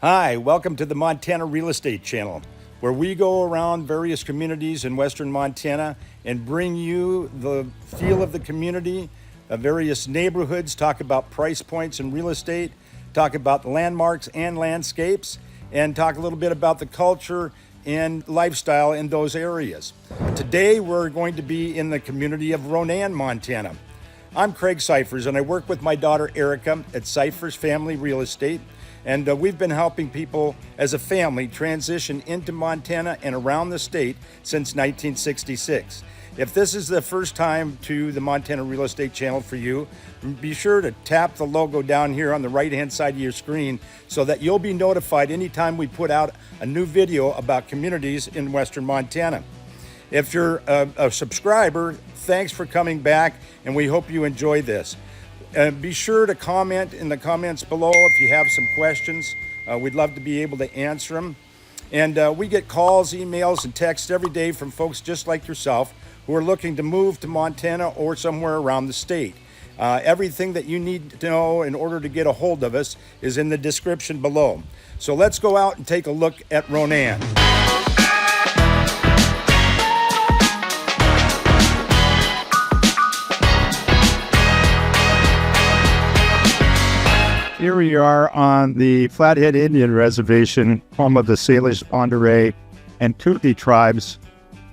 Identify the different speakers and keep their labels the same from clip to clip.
Speaker 1: Hi, welcome to the Montana Real Estate Channel, where we go around various communities in western Montana and bring you the feel of the community, various neighborhoods, talk about price points in real estate, talk about landmarks and landscapes, and talk a little bit about the culture and lifestyle in those areas. Today we're going to be in the community of Ronan, Montana. I'm Craig Cyphers, and I work with my daughter Erica at Cyphers Family Real Estate. And we've been helping people as a family transition into Montana and around the state since 1966. If this is the first time to the Montana Real Estate Channel for you, be sure to tap the logo down here on the right-hand side of your screen so that you'll be notified anytime we put out a new video about communities in western Montana. If you're a subscriber, thanks for coming back, and we hope you enjoy this. Be sure to comment in the comments below if you have some questions. We'd love to be able to answer them. And we get calls, emails, and texts every day from folks just like yourself who are looking to move to Montana or somewhere around the state. Everything that you need to know in order to get a hold of us is in the description below. So let's go out and take a look at Ronan.
Speaker 2: Here we are on the Flathead Indian Reservation, home of the Salish, Ponderay, and Tupi tribes.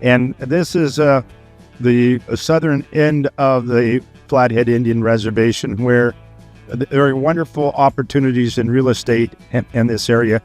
Speaker 2: And this is the southern end of the Flathead Indian Reservation, where there are wonderful opportunities in real estate in this area.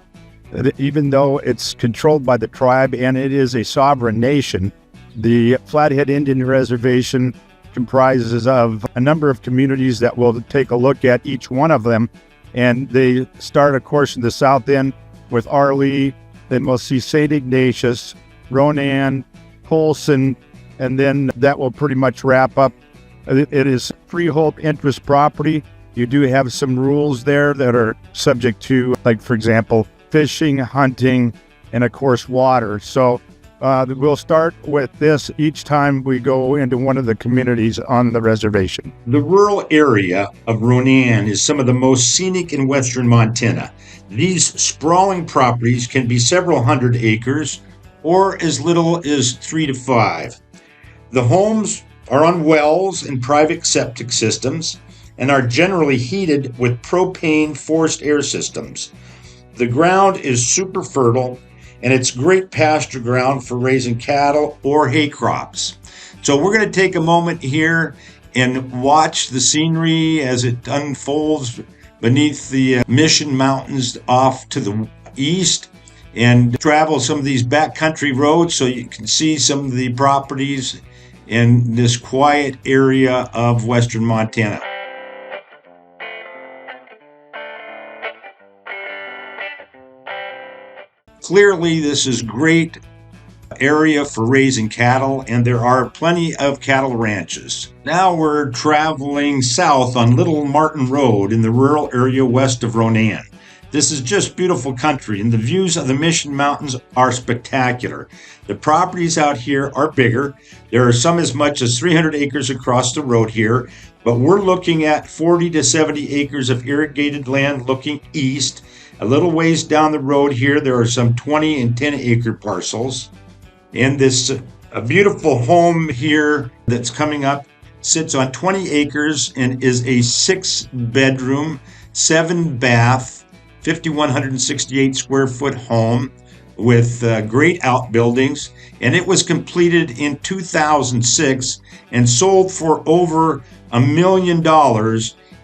Speaker 2: Even though it's controlled by the tribe and it is a sovereign nation, the Flathead Indian Reservation comprises of a number of communities that we'll take a look at each one of them. And they start, of course, in the south end with Arley. Then we'll see St. Ignatius, Ronan, Polson, and then that will pretty much wrap up. It is freehold interest property. You do have some rules there that are subject to, like, for example, fishing, hunting, and, of course, water. So we'll start with this each time we go into one of the communities on the reservation.
Speaker 1: The rural area of Ronan is some of the most scenic in western Montana. These sprawling properties can be several hundred acres or as little as 3 to 5. The homes are on wells and private septic systems and are generally heated with propane forced air systems. The ground is super fertile, and it's great pasture ground for raising cattle or hay crops. So we're going to take a moment here and watch the scenery as it unfolds beneath the Mission Mountains off to the east, and travel some of these backcountry roads so you can see some of the properties in this quiet area of western Montana. Clearly, this is great area for raising cattle, and there are plenty of cattle ranches. Now we're traveling south on Little Martin Road in the rural area west of Ronan. This is just beautiful country, and the views of the Mission Mountains are spectacular. The properties out here are bigger. There are some as much as 300 acres across the road here, but we're looking at 40 to 70 acres of irrigated land looking east. A little ways down the road here, there are some 20 and 10 acre parcels. And this a beautiful home here that's coming up sits on 20 acres and is a 6-bedroom, 7-bath, 5,168 square foot home with great outbuildings. And it was completed in 2006 and sold for over $1 million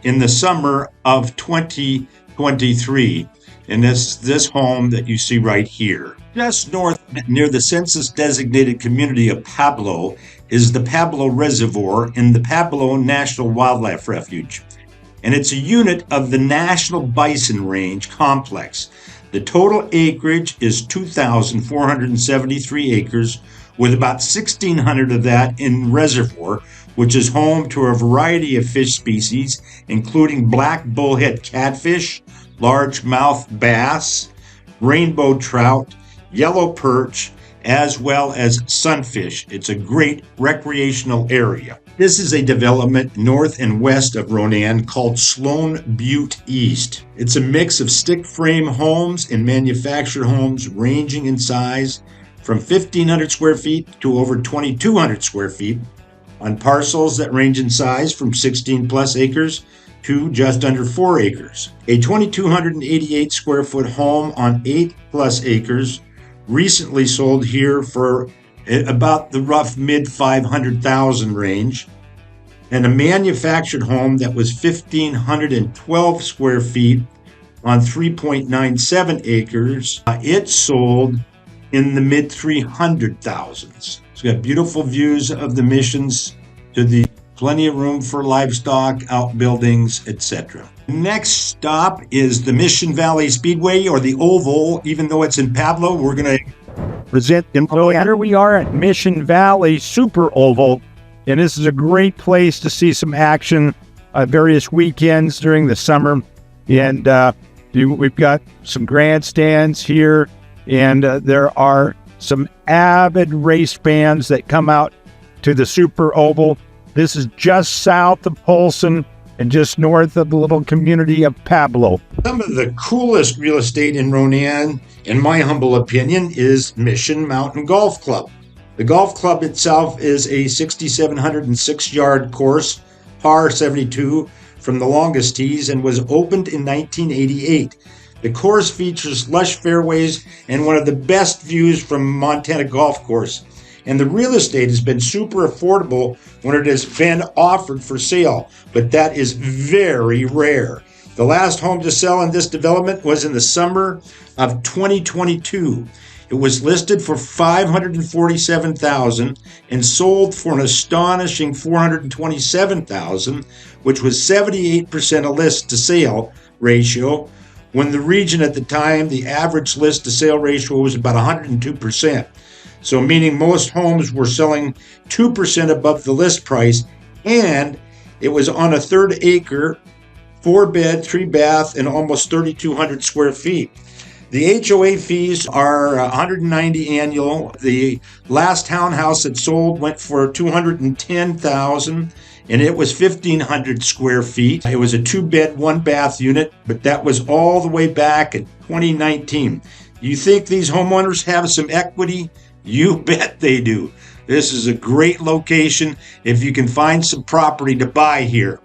Speaker 1: in the summer of 2023. And this home that you see right here. Just north, near the census-designated community of Pablo, is the Pablo Reservoir in the Pablo National Wildlife Refuge. And it's a unit of the National Bison Range Complex. The total acreage is 2,473 acres, with about 1,600 of that in reservoir, which is home to a variety of fish species, including black bullhead catfish, largemouth bass, rainbow trout, yellow perch, as well as sunfish. It's a great recreational area. This is a development north and west of Ronan called Sloan Butte East. It's a mix of stick frame homes and manufactured homes ranging in size from 1,500 square feet to over 2,200 square feet on parcels that range in size from 16 plus acres to just under 4 acres. A 2,288 square foot home on 8 plus acres recently sold here for about the rough mid 500,000 range, and a manufactured home that was 1,512 square feet on 3.97 acres. It sold in the mid 300,000s. It's got beautiful views of the missions to the plenty of room for livestock, outbuildings, etc. Next stop is the Mission Valley Speedway, or the Oval. Even though it's in Pablo, we're going to
Speaker 2: present here we are at Mission Valley Super Oval, and this is a great place to see some action various weekends during the summer. And we've got some grandstands here, and there are some avid race fans that come out to the Super Oval. This is just south of Polson and just north of the little community of Pablo.
Speaker 1: Some of the coolest real estate in Ronan, in my humble opinion, is Mission Mountain Golf Club. The golf club itself is a 6,706-yard course, par 72 from the longest tees, and was opened in 1988. The course features lush fairways and one of the best views from Montana Golf Course. And the real estate has been super affordable when it has been offered for sale, but that is very rare. The last home to sell in this development was in the summer of 2022. It was listed for $547,000 and sold for an astonishing $427,000, which was 78% a list to sale ratio. When the region at the time, the average list to sale ratio was about 102%. So meaning most homes were selling 2% above the list price, and it was on a 3rd acre, 4-bed, 3-bath, and almost 3,200 square feet. The HOA fees are $190 annual. The last townhouse that sold went for $210,000, and it was 1,500 square feet. It was a 2-bed, 1-bath unit, but that was all the way back in 2019. You think these homeowners have some equity? You bet they do. This is a great location if you can find some property to buy here.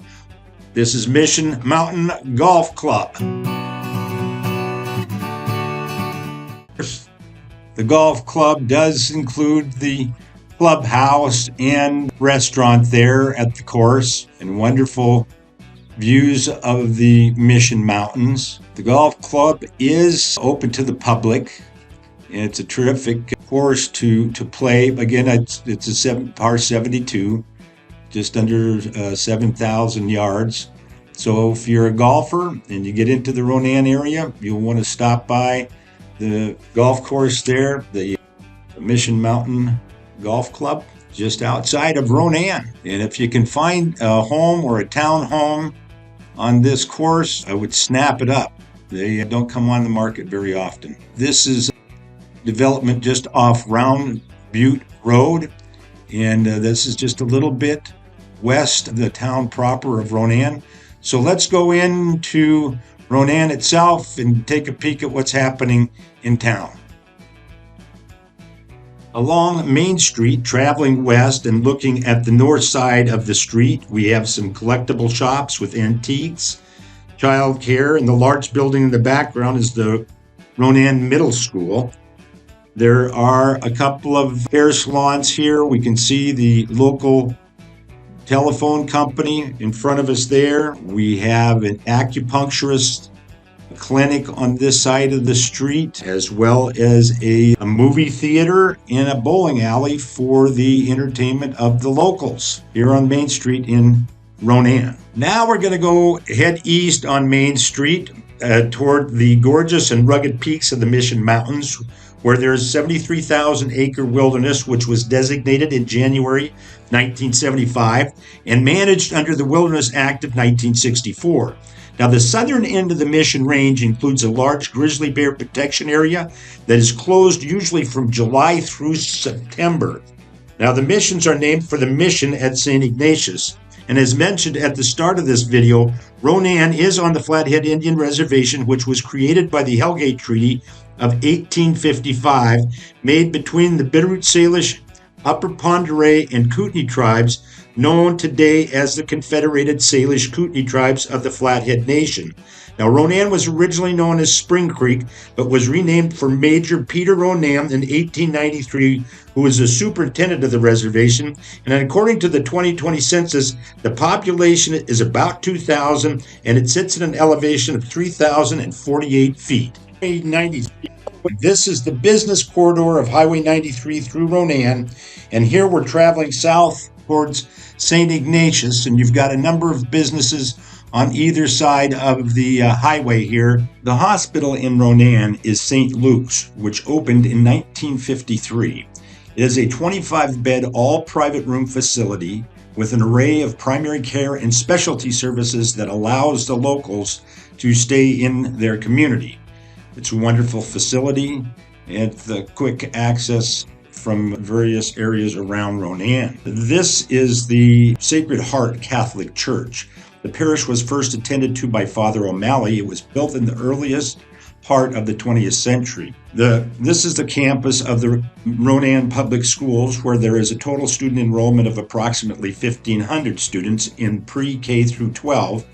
Speaker 1: This is Mission Mountain Golf Club. The golf club does include the clubhouse and restaurant there at the course, and wonderful views of the Mission Mountains. The golf club is open to the public. It's a terrific course to play. Again, it's a par 72, just under 7,000 yards. So if you're a golfer and you get into the Ronan area, you'll want to stop by the golf course there, the Mission Mountain Golf Club, just outside of Ronan. And if you can find a home or a town home on this course, I would snap it up. They don't come on the market very often. This is development just off Round Butte Road, and this is just a little bit west of the town proper of Ronan. So let's go into Ronan itself and take a peek at what's happening in town. Along Main Street, traveling west and looking at the north side of the street, we have some collectible shops with antiques, childcare, and the large building in the background is the Ronan Middle School. There are a couple of hair salons here. We can see the local telephone company in front of us there. We have an acupuncturist clinic on this side of the street, as well as a movie theater and a bowling alley for the entertainment of the locals here on Main Street in Ronan. Now we're going to go head east on Main Street toward the gorgeous and rugged peaks of the Mission Mountains, where there's 73,000 acre wilderness, which was designated in January 1975 and managed under the Wilderness Act of 1964. Now, the southern end of the Mission Range includes a large grizzly bear protection area that is closed usually from July through September. Now, the missions are named for the mission at St. Ignatius. And as mentioned at the start of this video, Ronan is on the Flathead Indian Reservation, which was created by the Hellgate Treaty of 1855, made between the Bitterroot Salish, Upper Pend d'Oreille, and Kootenai tribes, known today as the Confederated Salish Kootenai tribes of the Flathead Nation. Now, Ronan was originally known as Spring Creek, but was renamed for Major Peter Ronan in 1893, who was the superintendent of the reservation. And according to the 2020 census, the population is about 2,000, and it sits at an elevation of 3,048 feet. This is the business corridor of Highway 93 through Ronan, and here we're traveling south towards St. Ignatius, and you've got a number of businesses on either side of the highway here. The hospital in Ronan is St. Luke's, which opened in 1953. It is a 25-bed, all-private room facility with an array of primary care and specialty services that allows the locals to stay in their community. It's a wonderful facility and the quick access from various areas around Ronan. This is the Sacred Heart Catholic Church. The parish was first attended to by Father O'Malley. It was built in the earliest part of the 20th century. This is the campus of the Ronan Public Schools, where there is a total student enrollment of approximately 1,500 students in pre-K through 12,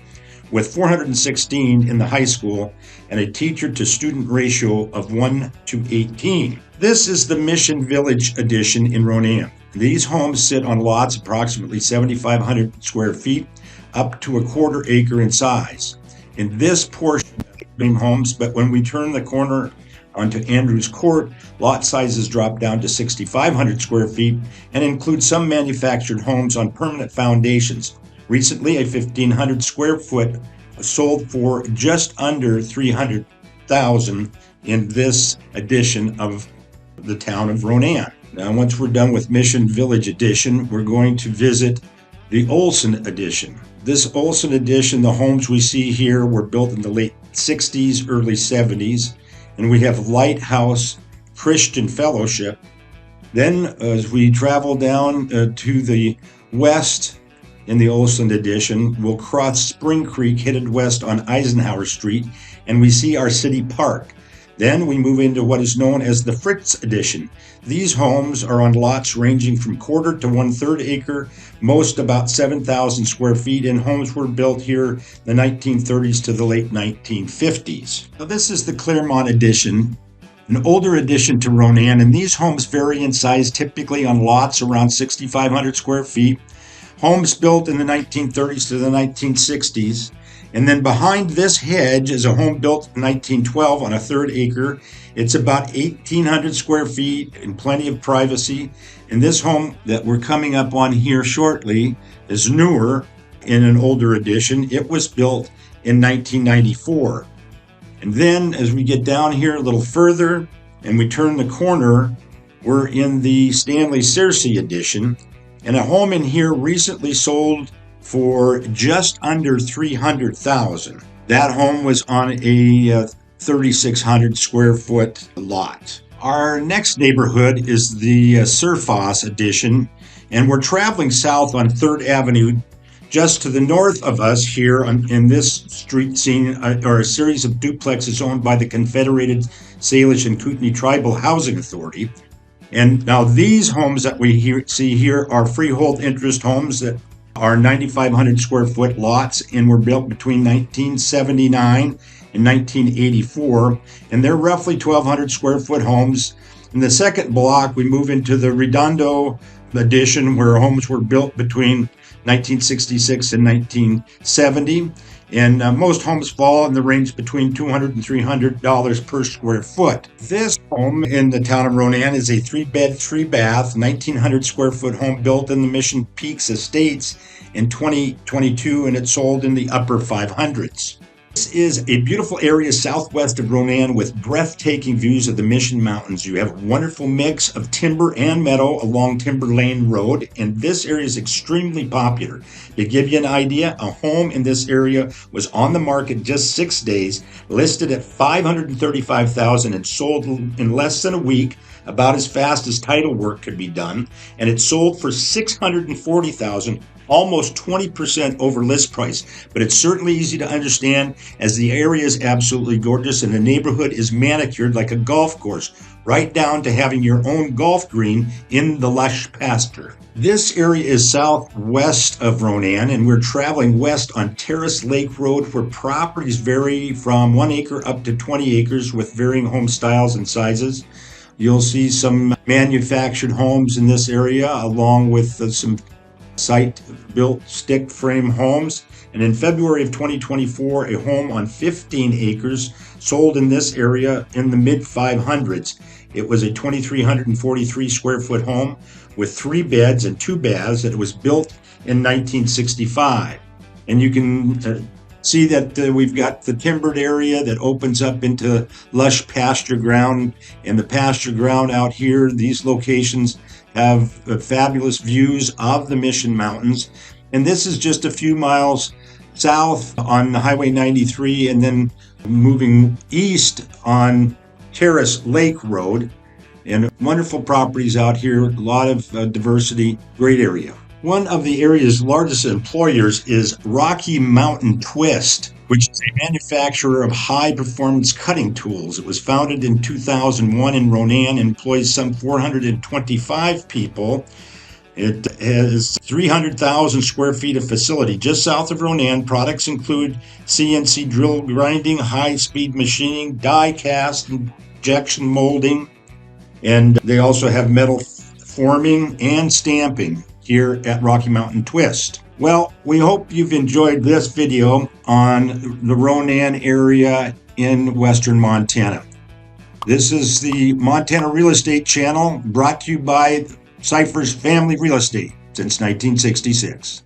Speaker 1: with 416 in the high school and a teacher-to-student ratio of 1:18. This is the Mission Village edition in Ronan. These homes sit on lots approximately 7,500 square feet, up to a quarter acre in size. In this portion, homes, but when we turn the corner onto Andrews Court, lot sizes drop down to 6,500 square feet and include some manufactured homes on permanent foundations. Recently, a 1,500 square foot sold for just under $300,000 in this edition of the town of Ronan. Now, once we're done with Mission Village edition, we're going to visit the Olson edition. This Olson edition, the homes we see here were built in the late 60s, early 70s, and we have Lighthouse Christian Fellowship. Then, as we travel down to the west in the Olson edition, we'll cross Spring Creek, headed west on Eisenhower Street, and we see our city park. Then we move into what is known as the Fritz edition. These homes are on lots ranging from quarter to 1/3 acre, most about 7,000 square feet, and homes were built here in the 1930s to the late 1950s. Now, this is the Claremont edition, an older addition to Ronan, and these homes vary in size, typically on lots around 6,500 square feet. Homes built in the 1930s to the 1960s. And then behind this hedge is a home built in 1912 on a 1/3 acre. It's about 1,800 square feet and plenty of privacy. And this home that we're coming up on here shortly is newer in an older edition. It was built in 1994. And then as we get down here a little further and we turn the corner, we're in the Stanley Searcy edition. And a home in here recently sold for just under $300,000. That home was on a 3,600 square foot lot. Our next neighborhood is the Surfoss edition, and we're traveling south on 3rd Avenue. Just to the north of us here in this street scene are a series of duplexes owned by the Confederated Salish and Kootenai Tribal Housing Authority. And now these homes that we see here are freehold interest homes that are 9,500 square foot lots and were built between 1979 and 1984. And they're roughly 1,200 square foot homes. In the second block, we move into the Redondo edition, where homes were built between 1966 and 1970. And most homes fall in the range between $200 and $300 per square foot. This home in the town of Ronan is a 3-bed, 3-bath, 1,900 square foot home built in the Mission Peaks Estates in 2022, and it sold in the upper 500s. This is a beautiful area southwest of Ronan with breathtaking views of the Mission Mountains. You have a wonderful mix of timber and meadow along Timber Lane Road, and this area is extremely popular. To give you an idea, a home in this area was on the market just 6 days, listed at $535,000 and sold in less than a week, about as fast as title work could be done, and it sold for $640,000. Almost 20% over list price, but it's certainly easy to understand as the area is absolutely gorgeous and the neighborhood is manicured like a golf course, right down to having your own golf green in the lush pasture. This area is southwest of Ronan, and we're traveling west on Terrace Lake Road, where properties vary from 1 acre up to 20 acres with varying home styles and sizes. You'll see some manufactured homes in this area, along with some site-built stick frame homes. And in February of 2024, a home on 15 acres sold in this area in the mid-500s. It was a 2,343 square foot home with 3 beds and 2 baths, and it was built in 1965. And you can see that we've got the timbered area that opens up into lush pasture ground, and the pasture ground out here, these locations have fabulous views of the Mission Mountains. And this is just a few miles south on Highway 93 and then moving east on Terrace Lake Road. And wonderful properties out here, a lot of diversity, great area. One of the area's largest employers is Rocky Mountain Twist, which is a manufacturer of high-performance cutting tools. It was founded in 2001 in Ronan and employs some 425 people. It has 300,000 square feet of facility just south of Ronan. Products include CNC drill grinding, high-speed machining, die cast, injection molding, and they also have metal forming and stamping here at Rocky Mountain Twist. Well, we hope you've enjoyed this video on the Ronan area in western Montana. This is the Montana Real Estate Channel, brought to you by Cypher's Family Real Estate since 1966.